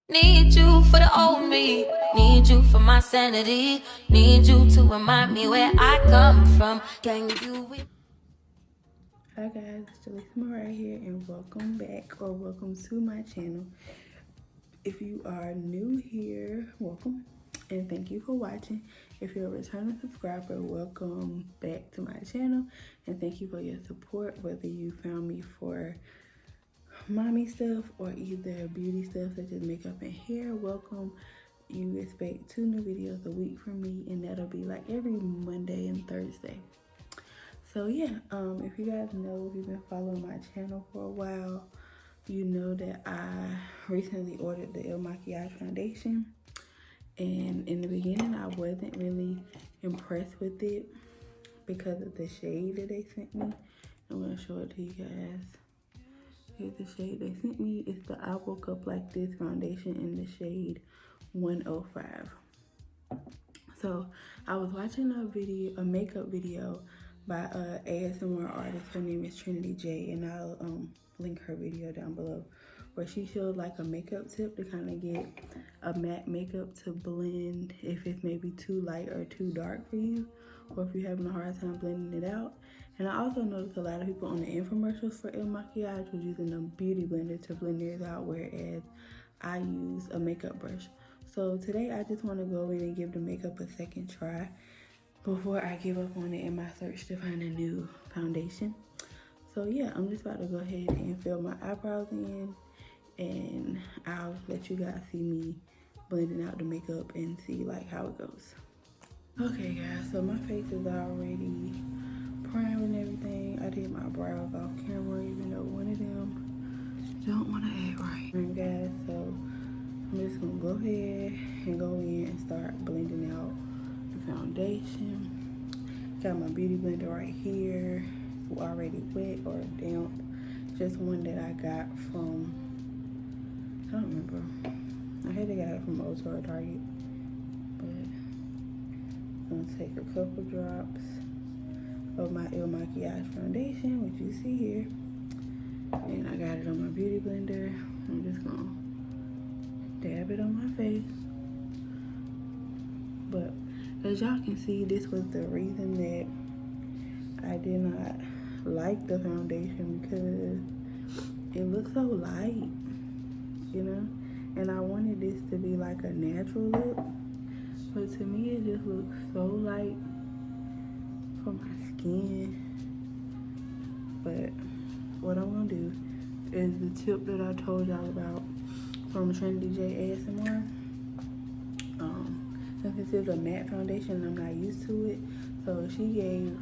Need you for the old me, need you for my sanity, need you to remind me where I come from. Can you? Hi guys, it's JaLisa Mariah here, and welcome back or welcome to my channel. If you are new here, welcome and thank you for watching. If you're a returning subscriber, welcome back to my channel and thank you for your support, whether you found me for mommy stuff or either beauty stuff such as makeup and hair. Welcome. You expect 2 new videos a week from me, and that'll be like every Monday and Thursday. So yeah, if you guys know, if you've been following my channel for a while, you know that I recently ordered the IL Makiage Foundation, and in the beginning I wasn't really impressed with it because of the shade that they sent me. I'm gonna show it to you guys. Here's the shade they sent me. It's the I Woke Up Like This foundation in the shade 105. So I was watching a makeup video by a ASMR artist. Her name is Triniti J, and I'll link her video down below, where she showed like a makeup tip to kind of get a matte makeup to blend if it's maybe too light or too dark for you, or if you're having a hard time blending it out. And I also noticed a lot of people on the infomercials for IL Makiage was using a beauty blender to blend theirs out, whereas I use a makeup brush. So today I just want to go in and give the makeup a second try before I give up on it in my search to find a new foundation. So yeah, I'm just about to go ahead and fill my eyebrows in, and I'll let you guys see me blending out the makeup and see like how it goes. Okay guys, so my face is already primed and everything. I did my brows off camera, even though one of them don't want to act right. And guys, so I'm just gonna go ahead and go in and start blending out the foundation. Got my beauty blender right here. It's already wet or damp. Just one that I got from, I don't remember. I had to get it from Ulta or Target. But I'm gonna take a couple drops of my IL Makiage foundation, which you see here. And I got it on my beauty blender. I'm just gonna dab it on my face. But as y'all can see, this was the reason that I did not like the foundation, because it looks so light, you know? And I wanted this to be like a natural look, but to me it just looks so light for my skin. But what I'm gonna do is the tip that I told y'all about from Triniti J ASMR. Since this is a matte foundation, I'm not used to it, so she gave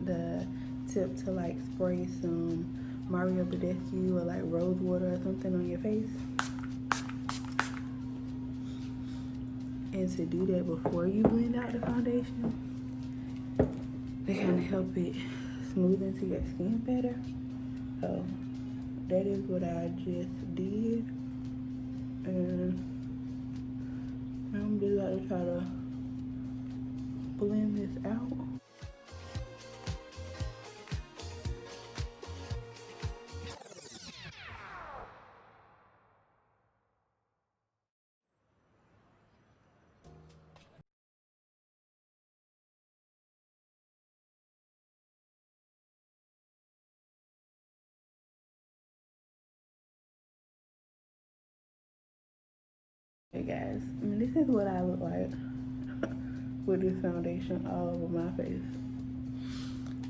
the tip to like spray some Mariah or like rose water or something on your face, and to do that before you blend out the foundation to kind of help it smooth into your skin better. So that is what I just did, and I'm just about to try to blend this out. Hey guys, this is what I look like with this foundation all over my face.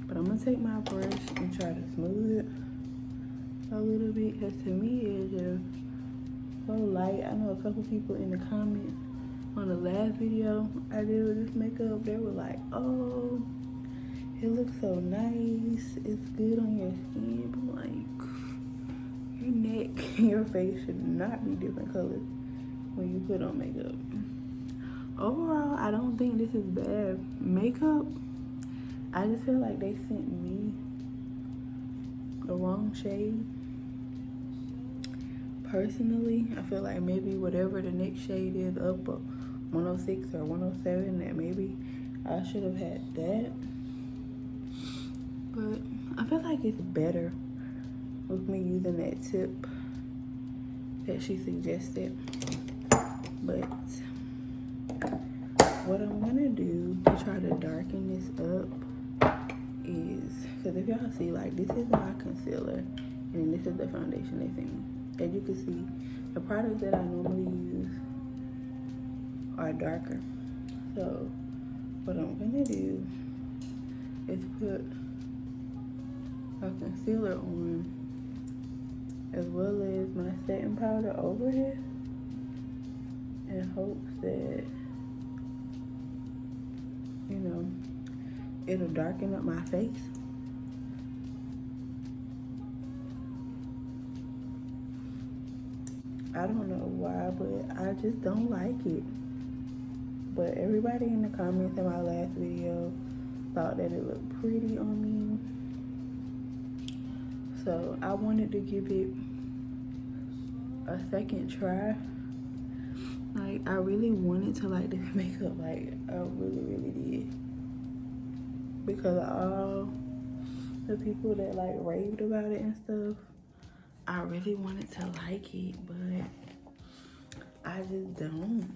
But I'm gonna take my brush and try to smooth it a little bit, because to me it's just so light. I know a couple people in the comments on the last video I did with this makeup, they were like, oh, it looks so nice, it's good on your skin, but like, your neck and your face should not be different colors when you put on makeup. Overall, I don't think this is bad makeup. I just feel like they sent me the wrong shade. Personally, I feel like maybe whatever the next shade is up 106 or 107, that maybe I should have had that. But I feel like it's better with me using that tip that she suggested. try to darken this up is, because if y'all see, like, this is my concealer and this is the foundation they sent me. As you can see, the products that I normally use are darker. So what I'm gonna do is put a concealer on as well as my setting powder over it in hopes that, you know, it'll darken up my face. I don't know why, but I just don't like it. But everybody in the comments in my last video thought that it looked pretty on me. So I wanted to give it a second try. Like, I really wanted to like this makeup, like I really did. Because of all the people that like raved about it and stuff, I really wanted to like it, but I just don't.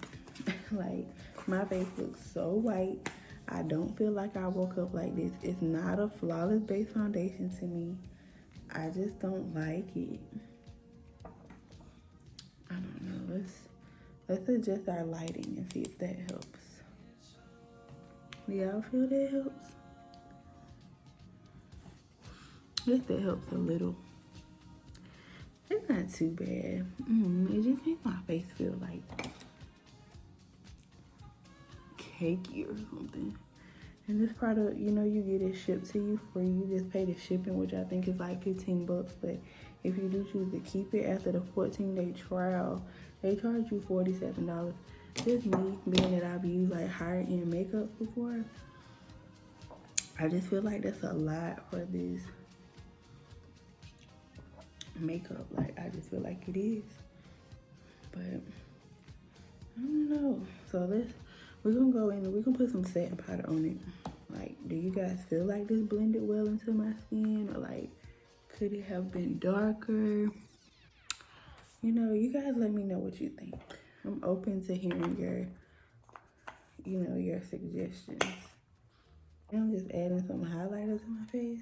Like, my face looks so white. I don't feel like I woke up like this. It's not a flawless base foundation to me. I just don't like it. I don't know. Let's adjust our lighting and see if that helps. Do y'all feel that helps? I guess that helps a little. It's not too bad. It just makes my face feel like cakey or something. And this product, you know, you get it shipped to you free. You just pay the shipping, which I think is like 15 bucks. But if you do choose to keep it after the 14-day trial, they charge you $47. Just me, being that I've used like higher end makeup before, I just feel like that's a lot for this makeup. Like, I just feel like it is. But I don't know. So we're gonna go in and we're gonna put some setting powder on it. Like, do you guys feel like this blended well into my skin, or like could it have been darker? You know, you guys let me know what you think. I'm open to hearing your suggestions. I'm just adding some highlighter to my face.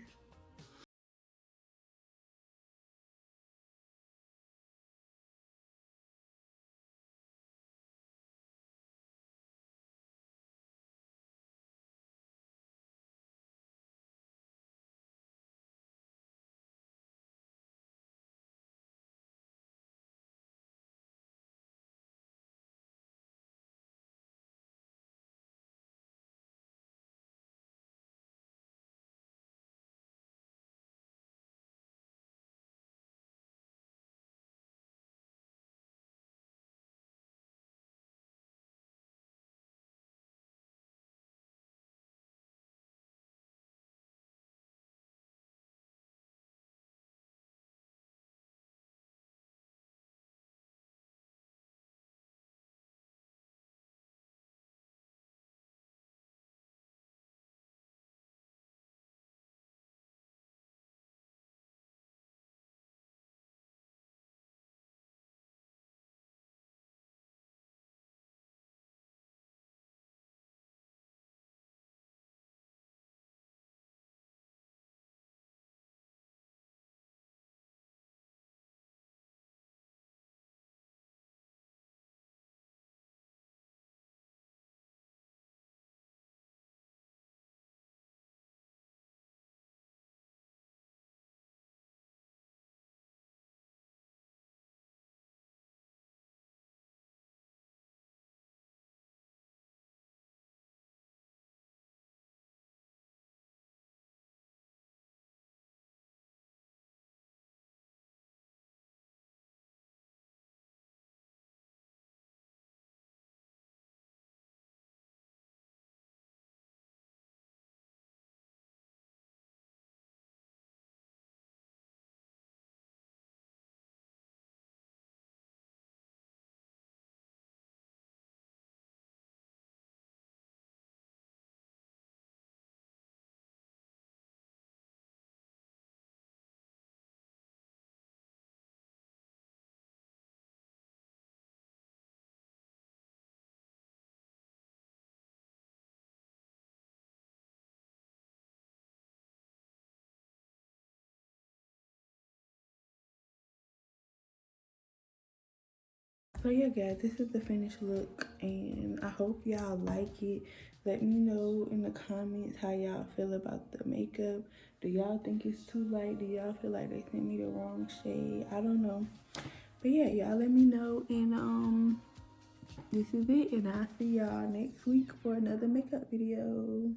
So yeah, guys, this is the finished look, and I hope y'all like it. Let me know in the comments how y'all feel about the makeup. Do y'all think it's too light? Do y'all feel like they sent me the wrong shade? I don't know. But yeah, y'all let me know, and this is it, and I'll see y'all next week for another makeup video.